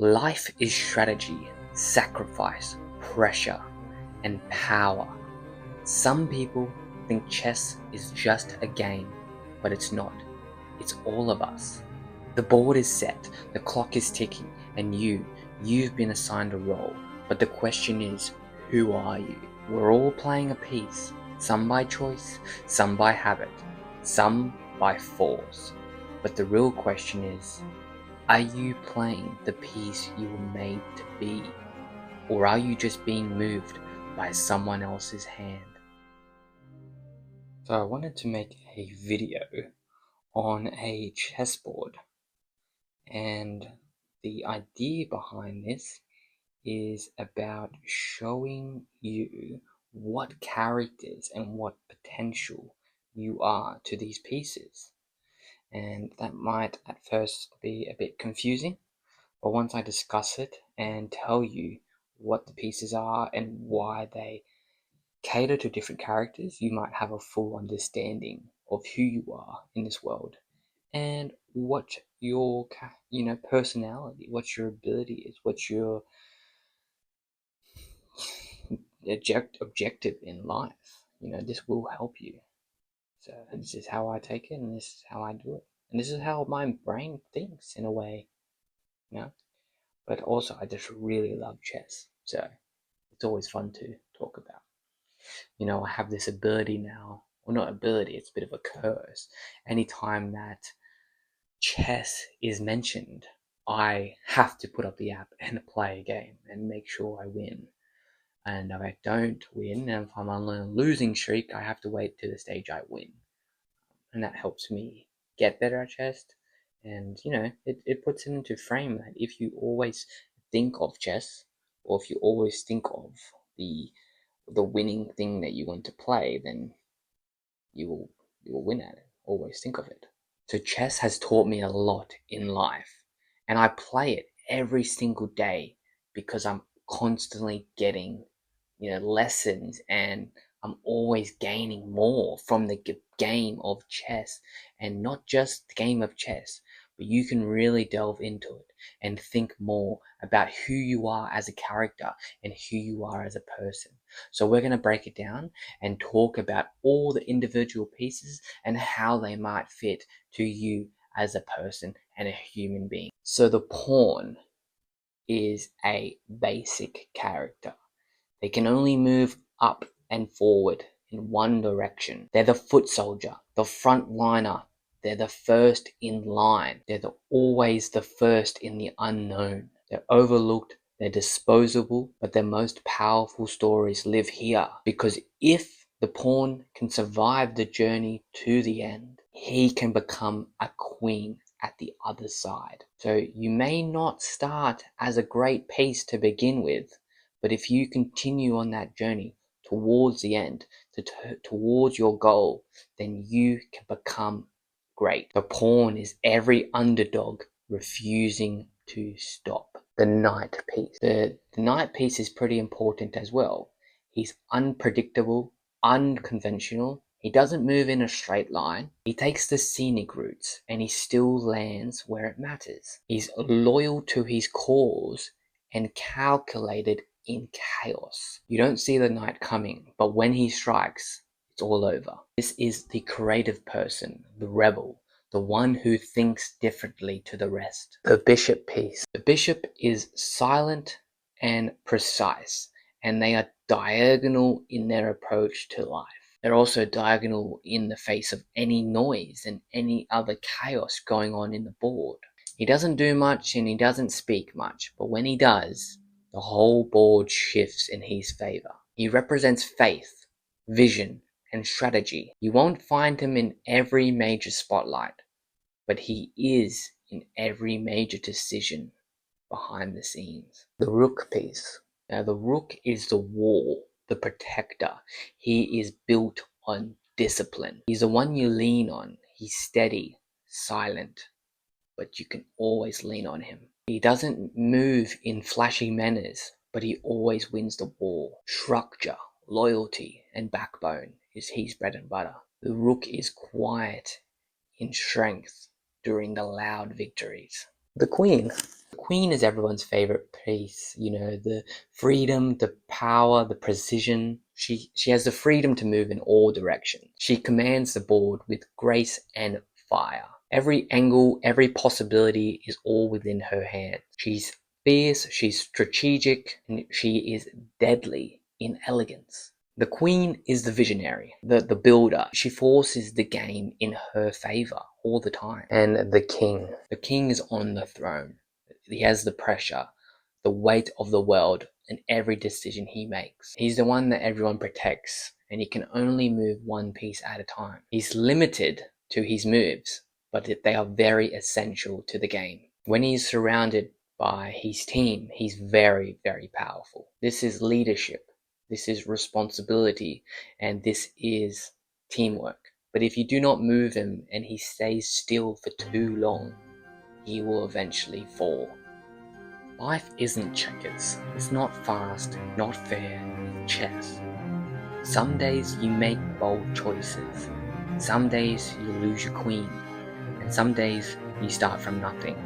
Life is strategy, sacrifice, pressure, and power. Some people think chess is just a game, but it's not. It's all of us. The board is set, the clock is ticking, and you've been assigned a role. But the question is, who are you? We're all playing a piece, some by choice, some by habit, some by force. But the real question is, are you playing the piece you were made to be? Or are you just being moved by someone else's hand? So I wanted to make a video on a chessboard, and the idea behind this is about showing you what characters and what potential you are to these pieces. And that might at first be a bit confusing, but once I discuss it and tell you what the pieces are and why they cater to different characters, you might have a full understanding of who you are in this world and what your personality, what your ability is, what your objective in life. This will help you. So this is how I take it, and this is how I do it, and this is how my brain thinks in a way. But also I just really love chess, so it's always fun to talk about. I have this ability now, well, not ability, it's a bit of a curse. Anytime that chess is mentioned, I have to put up the app and play a game and make sure I win. And if I don't win, and if I'm on a losing streak, I have to wait to the stage I win. And that helps me get better at chess. And, it puts it into frame that if you always think of chess, or if you always think of the winning thing that you want to play, then you will win at it. Always think of it. So chess has taught me a lot in life, and I play it every single day because I'm constantly getting lessons, and I'm always gaining more from the game of chess. And not just the game of chess, but you can really delve into it and think more about who you are as a character and who you are as a person. So we're going to break it down and talk about all the individual pieces and how they might fit to you as a person and a human being. So the pawn is a basic character. They can only move up and forward in one direction. They're the foot soldier, the front liner. They're the first in line. They're always the first in the unknown. They're overlooked, they're disposable, but their most powerful stories live here. Because if the pawn can survive the journey to the end, he can become a queen at the other side. So you may not start as a great piece to begin with, but if you continue on that journey towards the end, towards your goal, then you can become great. The pawn is every underdog refusing to stop. The knight piece. The knight piece is pretty important as well. He's unpredictable, unconventional. He doesn't move in a straight line. He takes the scenic routes, and he still lands where it matters. He's loyal to his cause and calculated in chaos. You don't see the knight coming, but when he strikes, it's all over. This is the creative person, the rebel, the one who thinks differently to the rest. The bishop piece. The bishop is silent and precise, and they are diagonal in their approach to life. They're also diagonal in the face of any noise and any other chaos going on in the board. He doesn't do much and he doesn't speak much, but when he does, the whole board shifts in his favor. He represents faith, vision, and strategy. You won't find him in every major spotlight, but he is in every major decision behind the scenes. The rook piece. Now the rook is the wall, the protector. He is built on discipline. He's the one you lean on. He's steady, silent, but you can always lean on him. He doesn't move in flashy manners, but he always wins the war. Structure, loyalty, and backbone is his bread and butter. The rook is quiet in strength during the loud victories. The Queen. The Queen is everyone's favorite piece. You know, the freedom, the power, the precision. She has the freedom to move in all directions. She commands the board with grace and fire. Every angle, every possibility is all within her hands. She's fierce, she's strategic, and she is deadly in elegance. The Queen is the visionary, the builder. She forces the game in her favor all the time. And the King. The King is on the throne. He has the pressure, the weight of the world in every decision he makes. He's the one that everyone protects, and he can only move one piece at a time. He's limited to his moves, but they are very essential to the game. When he's surrounded by his team, he's very, very powerful. This is leadership. This is responsibility, and this is teamwork. But if you do not move him and he stays still for too long, he will eventually fall. Life isn't checkers. It's not fast, not fair, it's chess. Some days you make bold choices. Some days you lose your queen. And some days you start from nothing.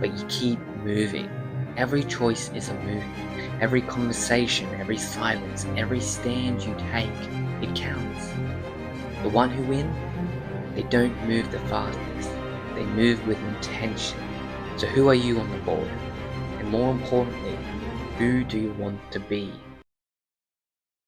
But you keep moving. Every choice is a move. Every conversation, every silence, every stand you take, it counts. The one who win, they don't move the fastest. They move with intention. So who are you on the board? And more importantly, who do you want to be?